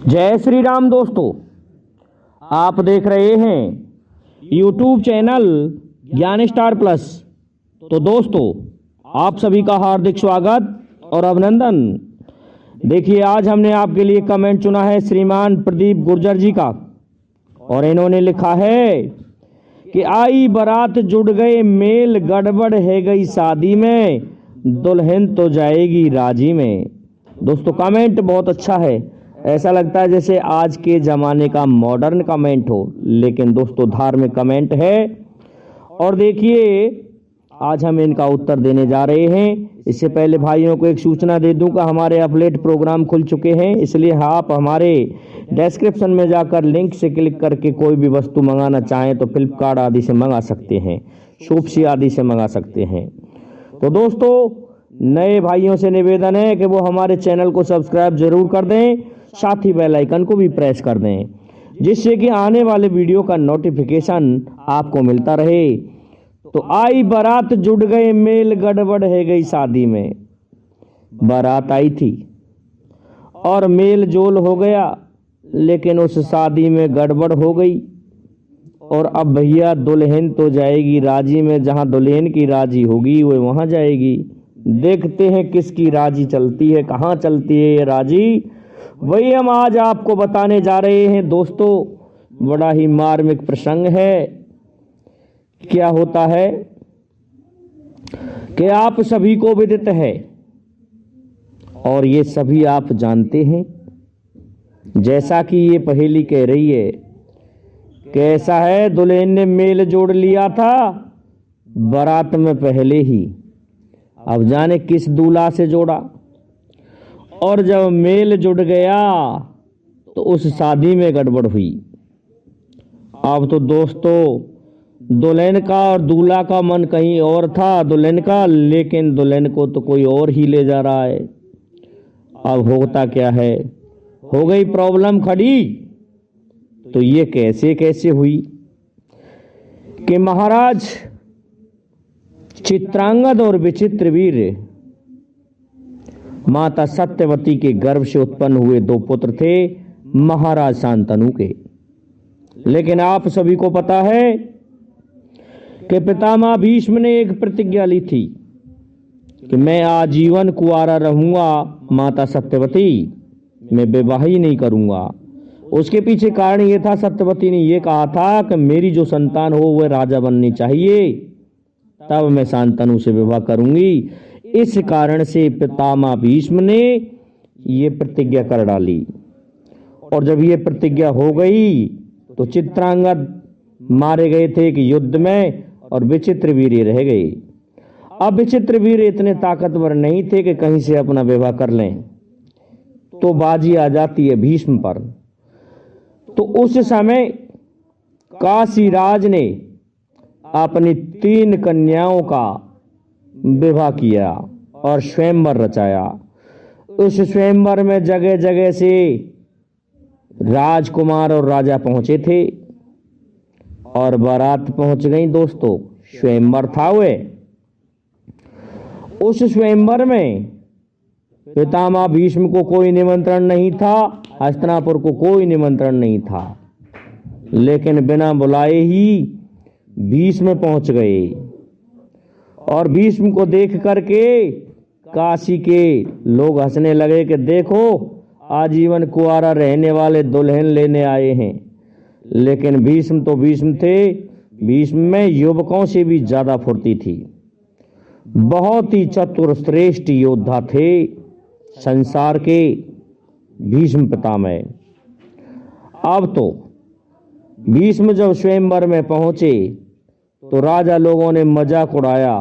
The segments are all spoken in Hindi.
जय श्री राम दोस्तों, आप देख रहे हैं YouTube चैनल ज्ञान स्टार प्लस। तो दोस्तों, आप सभी का हार्दिक स्वागत और अभिनंदन। देखिए, आज हमने आपके लिए कमेंट चुना है श्रीमान प्रदीप गुर्जर जी का, और इन्होंने लिखा है कि आई बारात जुड़ गए मेल, गड़बड़ है गई शादी में, दुल्हन तो जाएगी राजी में। दोस्तों, कमेंट बहुत अच्छा है, ऐसा लगता है जैसे आज के ज़माने का मॉडर्न कमेंट हो, लेकिन दोस्तों धार्मिक कमेंट है। और देखिए, आज हम इनका उत्तर देने जा रहे हैं। इससे पहले भाइयों को एक सूचना दे दूं कि हमारे अपलेट प्रोग्राम खुल चुके हैं, इसलिए आप हमारे डिस्क्रिप्शन में जाकर लिंक से क्लिक करके कोई भी वस्तु मंगाना चाहें तो फ्लिपकार्ट आदि से मंगा सकते हैं, शॉप्सी आदि से मंगा सकते हैं। तो दोस्तों, नए भाइयों से निवेदन है कि वो हमारे चैनल को सब्सक्राइब जरूर कर दें, साथ ही बेल आइकन को भी प्रेस कर दें, जिससे कि आने वाले वीडियो का नोटिफिकेशन आपको मिलता रहे। तो आई बारात जुड़ गए मेल, गड़बड़ है गई शादी में। बारात आई थी और मेल जोल हो गया, लेकिन उस शादी में गड़बड़ हो गई। और अब भैया दुल्हन तो जाएगी राजी में, जहां दुल्हन की राजी होगी वो वहां जाएगी। देखते हैं किसकी राजी चलती है, कहां चलती है ये राजी, वही हम आज आपको बताने जा रहे हैं। दोस्तों, बड़ा ही मार्मिक प्रसंग है। क्या होता है कि आप सभी को विदित है और ये सभी आप जानते हैं, जैसा कि ये पहेली कह रही है। कैसा है, दुल्हन ने मेल जोड़ लिया था बारात में पहले ही, अब जाने किस दूल्हा से जोड़ा। और जब मेल जुड़ गया तो उस शादी में गड़बड़ हुई। अब तो दोस्तों, दुल्हन का और दूल्हा का मन कहीं और था, दुल्हन का, लेकिन दुल्हन को तो कोई और ही ले जा रहा है। अब होता क्या है, हो गई प्रॉब्लम खड़ी। तो ये कैसे कैसे हुई कि महाराज चित्रांगद और विचित्रवीर्य माता सत्यवती के गर्भ से उत्पन्न हुए दो पुत्र थे, महाराज शांतनु के। लेकिन आप सभी को पता है कि पितामह भीष्म ने एक प्रतिज्ञा ली थी कि मैं आजीवन कुंवारा रहूंगा, माता सत्यवती, मैं विवाह ही नहीं करूंगा। उसके पीछे कारण यह था, सत्यवती ने यह कहा था कि मेरी जो संतान हो वह राजा बननी चाहिए, तब मैं शांतनु से विवाह करूंगी। इस कारण से पितामह भीष्म ने ये प्रतिज्ञा कर डाली। और जब ये प्रतिज्ञा हो गई तो चित्रांगद मारे गए थे एक युद्ध में, और विचित्रवीर्य रह गए। अब विचित्रवीर्य इतने ताकतवर नहीं थे कि कहीं से अपना विवाह कर लें, तो बाजी आ जाती है भीष्म पर। तो उस समय काशीराज ने अपनी 3 कन्याओं का विवाह किया और स्वयंवर रचाया। उस स्वयंवर में जगह जगह से राजकुमार और राजा पहुंचे थे और बारात पहुंच गई। दोस्तों, स्वयंवर था वे। उस स्वयंवर में पितामह भीष्म को कोई निमंत्रण नहीं था, हस्तिनापुर को कोई निमंत्रण नहीं था, लेकिन बिना बुलाए ही भीष्म पहुंच गए। और भीष्म को देख करके काशी के लोग हंसने लगे कि देखो, आजीवन कुंवारा रहने वाले दुल्हन लेने आए हैं। लेकिन भीष्म तो भीष्म थे, भीष्म में युवकों से भी ज्यादा फुर्ती थी। बहुत ही चतुर श्रेष्ठ योद्धा थे संसार के भीष्म पितामह। अब तो भीष्म जब स्वयंवर में पहुंचे तो राजा लोगों ने मजाक उड़ाया।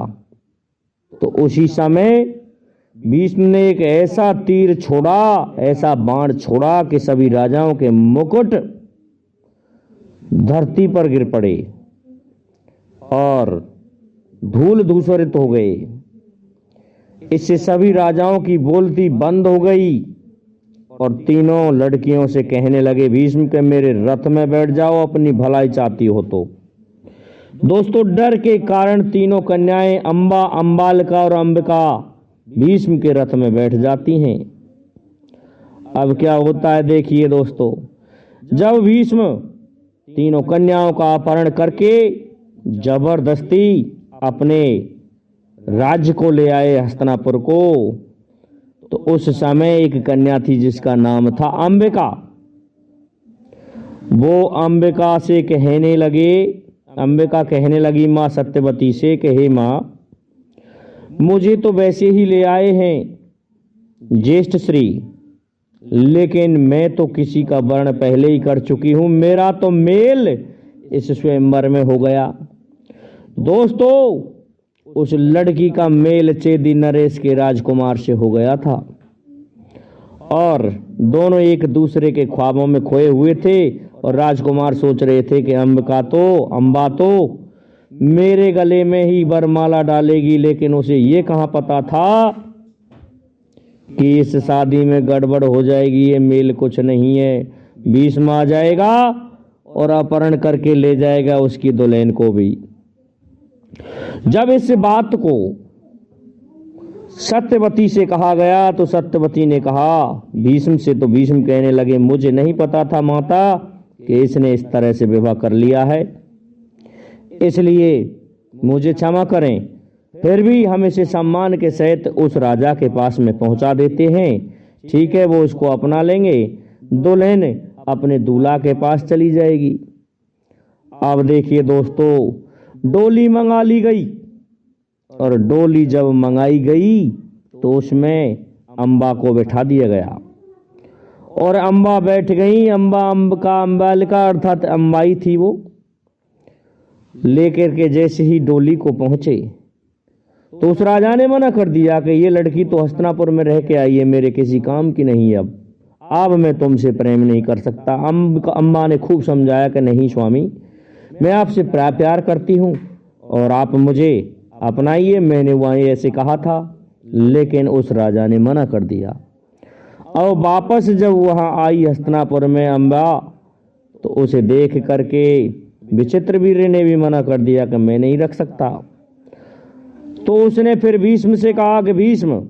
तो उसी समय भीष्म ने एक ऐसा तीर छोड़ा, ऐसा बाण छोड़ा कि सभी राजाओं के मुकुट धरती पर गिर पड़े और धूल धूसरित हो गए। इससे सभी राजाओं की बोलती बंद हो गई और तीनों लड़कियों से कहने लगे भीष्म के मेरे रथ में बैठ जाओ, अपनी भलाई चाहती हो तो। दोस्तों, डर के कारण तीनों कन्याएं अंबा, अंबालिका और अंबिका भीष्म के रथ में बैठ जाती हैं। अब क्या होता है देखिए दोस्तों, जब भीष्म तीनों कन्याओं का अपहरण करके जबरदस्ती अपने राज्य को ले आए हस्तिनापुर को, तो उस समय एक कन्या थी जिसका नाम था अंबिका। वो अंबिका से कहने लगे, अंबिका कहने लगी माँ सत्यवती से कि हे माँ, मुझे तो वैसे ही ले आए हैं ज्येष्ठ श्री, लेकिन मैं तो किसी का वर्ण पहले ही कर चुकी हूं, मेरा तो मेल इस स्वयंवर में हो गया। दोस्तों, उस लड़की का मेल चेदी नरेश के राजकुमार से हो गया था और दोनों एक दूसरे के ख्वाबों में खोए हुए थे। और राजकुमार सोच रहे थे कि अंबा तो मेरे गले में ही वरमाला डालेगी, लेकिन उसे ये कहाँ पता था कि इस शादी में गड़बड़ हो जाएगी, ये मेल कुछ नहीं है। भीष्म आ जाएगा और अपहरण करके ले जाएगा उसकी दुल्हन को भी। जब इस बात को सत्यवती से कहा गया तो सत्यवती ने कहा भीष्म से, तो भीष्म कहने लगे मुझे नहीं पता था माता कि इसने इस तरह से विवाह कर लिया है, इसलिए मुझे क्षमा करें। फिर भी हम इसे सम्मान के सहित उस राजा के पास में पहुंचा देते हैं। ठीक है, वो उसको अपना लेंगे, दुल्हन अपने दूल्हा के पास चली जाएगी। अब देखिए दोस्तों, डोली मंगा ली गई और डोली जब मंगाई गई तो उसमें अंबा को बैठा दिया गया और अंबा बैठ गई। अंबालिका अर्थात अंबाई थी वो। लेकर के जैसे ही डोली को पहुंचे तो उस राजा ने मना कर दिया कि ये लड़की तो हस्तिनापुर में रह के आई है, मेरे किसी काम की नहीं, अब मैं तुमसे प्रेम नहीं कर सकता। अम्बा ने खूब समझाया कि नहीं स्वामी, मैं आपसे प्यार करती हूँ और आप मुझे अपनाइए, मैंने वहाँ ऐसे कहा था, लेकिन उस राजा ने मना कर दिया। अब वापस जब वहाँ आई हस्तिनापुर में अम्बा, तो उसे देख करके विचित्रवीर्य ने भी मना कर दिया कि मैं नहीं रख सकता। तो उसने फिर भीष्म से कहा कि भीष्म,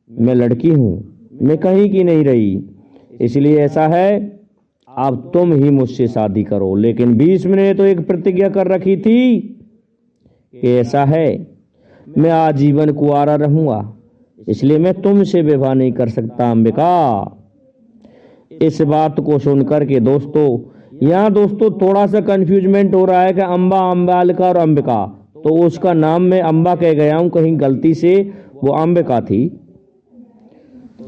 मैं लड़की हूँ, मैं कहीं की नहीं रही, इसलिए ऐसा है अब तुम ही मुझसे शादी करो। लेकिन भीष्म ने तो एक प्रतिज्ञा कर रखी थी कि ऐसा है मैं आजीवन कुंवारा रहूंगा, इसलिए मैं तुमसे विवाह नहीं कर सकता अंबिका। इस बात को सुनकर के दोस्तों, यहाँ दोस्तों थोड़ा सा कंफ्यूजमेंट हो रहा है कि अंबालिका और अंबिका, तो उसका नाम मैं अंबा कह गया हूं, कहीं गलती से वो अंबिका थी।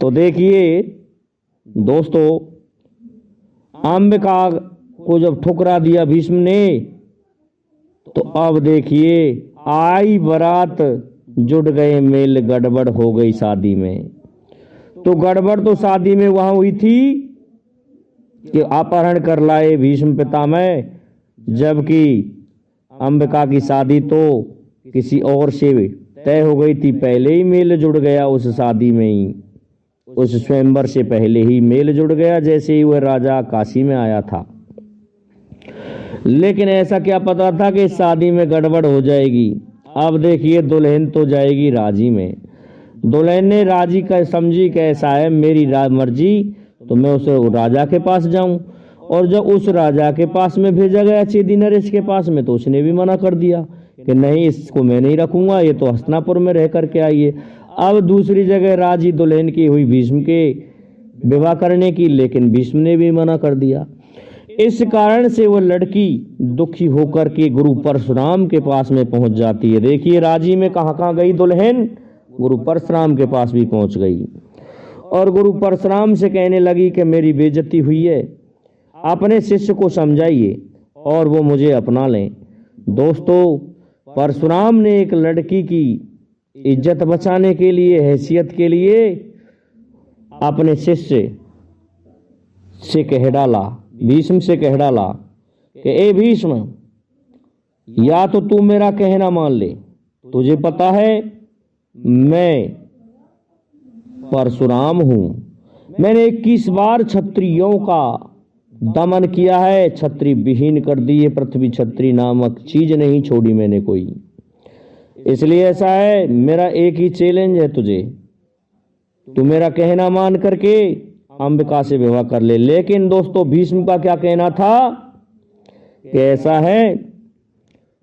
तो देखिए दोस्तों, अंबिका को जब ठुकरा दिया भीष्म ने, तो अब देखिए आई बारात, जुट गए मेल, गड़बड़ हो गई शादी में। तो गड़बड़ तो शादी में वहां हुई थी कि अपहरण कर लाए भीष्म पितामह, जबकि अंबिका की शादी तो किसी और से तय हो गई थी, पहले ही मेल जुड़ गया उस शादी में ही, उस स्वयंवर से पहले ही मेल जुड़ गया जैसे ही वह राजा काशी में आया था। लेकिन ऐसा क्या पता था कि इस शादी में गड़बड़ हो जाएगी। अब देखिए दुल्हन तो जाएगी राजी में, दुल्हन ने राजी का समझी कि ऐसा है मेरी मर्जी, तो मैं उस राजा के पास जाऊं। और जब उस राजा के पास में भेजा गया चेदी नरेश के पास में, तो उसने भी मना कर दिया कि नहीं, इसको मैं नहीं रखूंगा, ये तो हस्तिनापुर में रह करके आई है। अब दूसरी जगह राजी दुल्हन की हुई भीष्म के विवाह करने की, लेकिन भीष्म ने भी मना कर दिया। इस कारण से वो लड़की दुखी होकर के गुरु परशुराम के पास में पहुंच जाती है। देखिए राजी में कहाँ कहाँ गई दुल्हन, गुरु परशुराम के पास भी पहुंच गई और गुरु परशुराम से कहने लगी कि मेरी बेइज्जती हुई है, अपने शिष्य को समझाइए और वो मुझे अपना लें। दोस्तों, परशुराम ने एक लड़की की इज्जत बचाने के लिए, हैसियत के लिए अपने शिष्य से कह डाला, भीष्म से कह डाला कि ए भीष्म, या तो तू मेरा कहना मान ले, तुझे पता है मैं परशुराम हूं, मैंने 21 बार क्षत्रियों का दमन किया है, क्षत्रिय विहीन कर दिए पृथ्वी, क्षत्रिय नामक चीज नहीं छोड़ी मैंने कोई। इसलिए ऐसा है, मेरा एक ही चैलेंज है तुझे, तू मेरा कहना मान करके अंबिका से विवाह कर ले। लेकिन दोस्तों भीष्म का क्या कहना था कि ऐसा है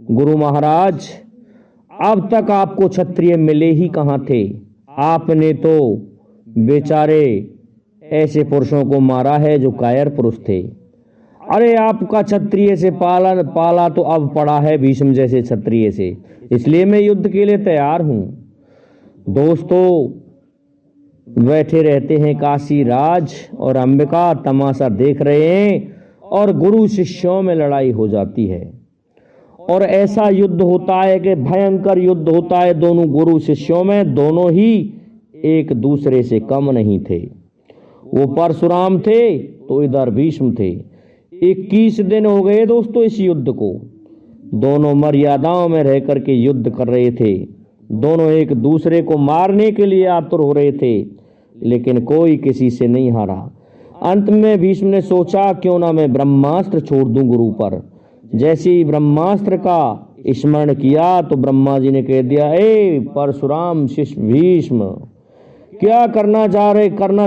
गुरु महाराज, अब तक आपको क्षत्रिय मिले ही कहाँ थे, आपने तो बेचारे ऐसे पुरुषों को मारा है जो कायर पुरुष थे। अरे आपका क्षत्रिय से पाला तो अब पड़ा है भीष्म जैसे क्षत्रिय से, इसलिए मैं युद्ध के लिए तैयार हूं। दोस्तों बैठे रहते हैं काशी राज और अंबिका तमाशा देख रहे हैं और गुरु शिष्यों में लड़ाई हो जाती है और ऐसा युद्ध होता है कि भयंकर युद्ध होता है दोनों गुरु शिष्यों में। दोनों ही एक दूसरे से कम नहीं थे। वो परशुराम थे तो इधर भीष्म थे। 21 दिन हो गए दोस्तों इस युद्ध को। दोनों मर्यादाओं में रह करके युद्ध कर रहे थे। दोनों एक दूसरे को मारने के लिए आतुर हो रहे थे, लेकिन कोई किसी से नहीं हारा। अंत में भीष्म ने सोचा क्यों ना मैं ब्रह्मास्त्र छोड़ दूं गुरु पर। जैसे ही ब्रह्मास्त्र का स्मरण किया तो ब्रह्मा जी ने कह दिया, ए परशुराम शिष्य भीष्म, क्या करना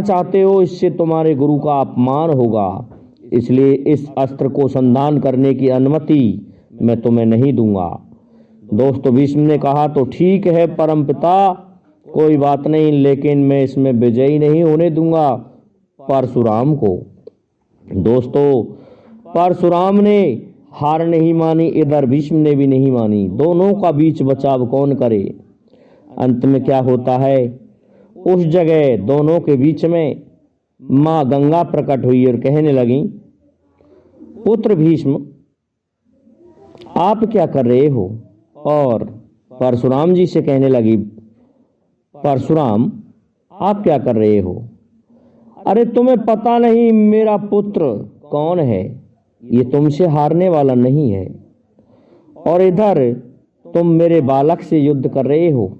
चाहते हो, इससे तुम्हारे गुरु का अपमान होगा, इसलिए इस अस्त्र को संधान करने की अनुमति मैं तुम्हें नहीं दूंगा। दोस्तों भीष्म ने कहा तो ठीक है परमपिता, कोई बात नहीं, लेकिन मैं इसमें विजयी नहीं होने दूंगा परशुराम को। दोस्तों परशुराम ने हार नहीं मानी, इधर भीष्म ने भी नहीं मानी। दोनों का बीच बचाव कौन करे। अंत में क्या होता है, उस जगह दोनों के बीच में मां गंगा प्रकट हुई और कहने लगी, पुत्र भीष्म आप क्या कर रहे हो। और परशुराम जी से कहने लगी, परशुराम आप क्या कर रहे हो। अरे तुम्हें पता नहीं मेरा पुत्र कौन है, ये तुमसे हारने वाला नहीं है, और इधर तुम मेरे बालक से युद्ध कर रहे हो।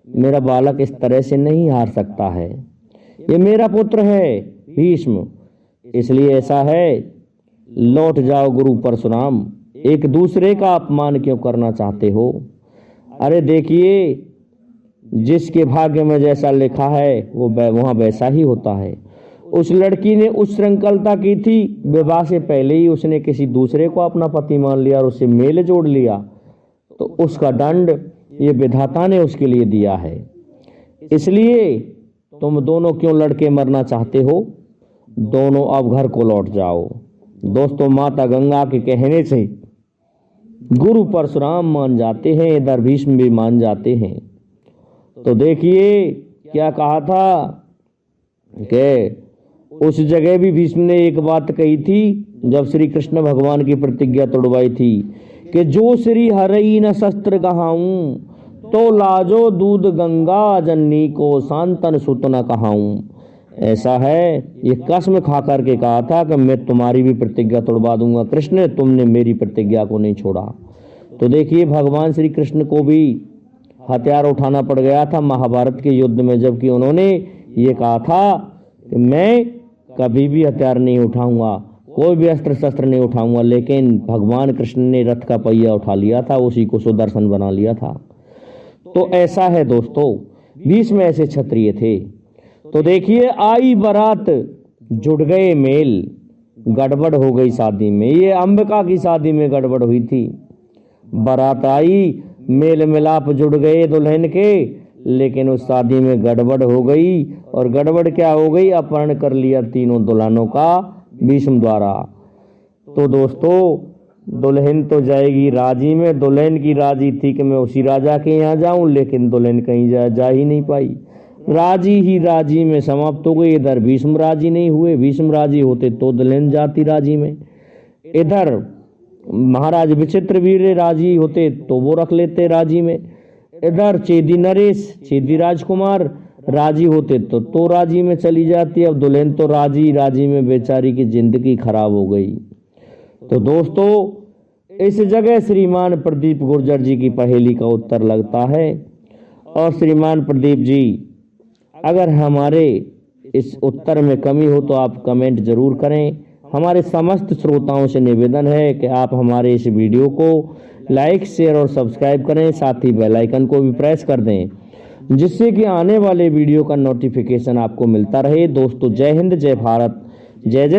मेरा बालक इस तरह से नहीं हार सकता है, ये मेरा पुत्र है भीष्म, इसलिए ऐसा है, लौट जाओ गुरु परशुराम, एक दूसरे का अपमान क्यों करना चाहते हो। अरे देखिए जिसके भाग्य में जैसा लिखा है वो वहां वैसा ही होता है। उस लड़की ने उस संकल्पता की थी, विवाह से पहले ही उसने किसी दूसरे को अपना पति मान लिया और उससे मेल जोड़ लिया, तो उसका दंड ये विधाता ने उसके लिए दिया है। इसलिए तुम दोनों क्यों लड़के मरना चाहते हो, दोनों अब घर को लौट जाओ। दोस्तों माता गंगा के कहने से गुरु परशुराम मान जाते हैं, इधर भीष्म भी मान जाते हैं। तो देखिए क्या कहा था कि उस जगह भी भीष्म ने एक बात कही थी जब श्री कृष्ण भगवान की प्रतिज्ञा तोड़वाई थी कि जो श्री हरई न शस्त्र कहाऊं, तो लाजो दूध गंगा जननी को शांतन सुत न कहाऊं। ऐसा है, ये कसम खा करके कहा था कि मैं तुम्हारी भी प्रतिज्ञा तोड़वा दूंगा कृष्ण, तुमने मेरी प्रतिज्ञा को नहीं छोड़ा। तो देखिए भगवान श्री कृष्ण को भी हथियार उठाना पड़ गया था महाभारत के युद्ध में, जबकि उन्होंने ये कहा था कि मैं कभी भी हथियार नहीं उठाऊंगा, कोई भी अस्त्र शस्त्र नहीं उठाऊंगा, लेकिन भगवान कृष्ण ने रथ का पहिया उठा लिया था, उसी को सुदर्शन बना लिया था। तो ऐसा है दोस्तों, भीष्म ऐसे क्षत्रिय थे। तो देखिए आई बारात जुड़ गए मेल, गड़बड़ हो गई शादी में। ये अंबिका की शादी में गड़बड़ हुई थी। बारात आई, मेल मिलाप जुड़ गए दुल्हन के, लेकिन उस शादी में गड़बड़ हो गई। और गड़बड़ क्या हो गई, अपहरण कर लिया तीनों दुल्हनों का भीष्म द्वारा। तो दोस्तों दुल्हन तो जाएगी राजी में, दुल्हन की राजी थी कि मैं उसी राजा के यहाँ जाऊं, लेकिन दुल्हन कहीं जा ही नहीं पाई, राजी ही राजी में समाप्त हो गई। इधर भीष्म राजी नहीं हुए, भीष्म राजी होते तो दुल्हन जाती राजी में। इधर महाराज विचित्रवीर्य राजी होते तो वो रख लेते राजी में। इधर चेदी नरेश, चेदी राजकुमार राजी होते तो राजी में चली जाती। अब दुल्हन तो राजी में बेचारी की जिंदगी खराब हो गई। तो दोस्तों इस जगह श्रीमान प्रदीप गुर्जर जी की पहेली का उत्तर लगता है। और श्रीमान प्रदीप जी, अगर हमारे इस उत्तर में कमी हो तो आप कमेंट जरूर करें। हमारे समस्त श्रोताओं से निवेदन है कि आप हमारे इस वीडियो को लाइक, शेयर और सब्सक्राइब करें, साथ ही बेल आइकन को भी प्रेस कर दें। जिससे कि आने वाले वीडियो का नोटिफिकेशन आपको मिलता रहे। दोस्तों जय हिंद, जय भारत, जय जय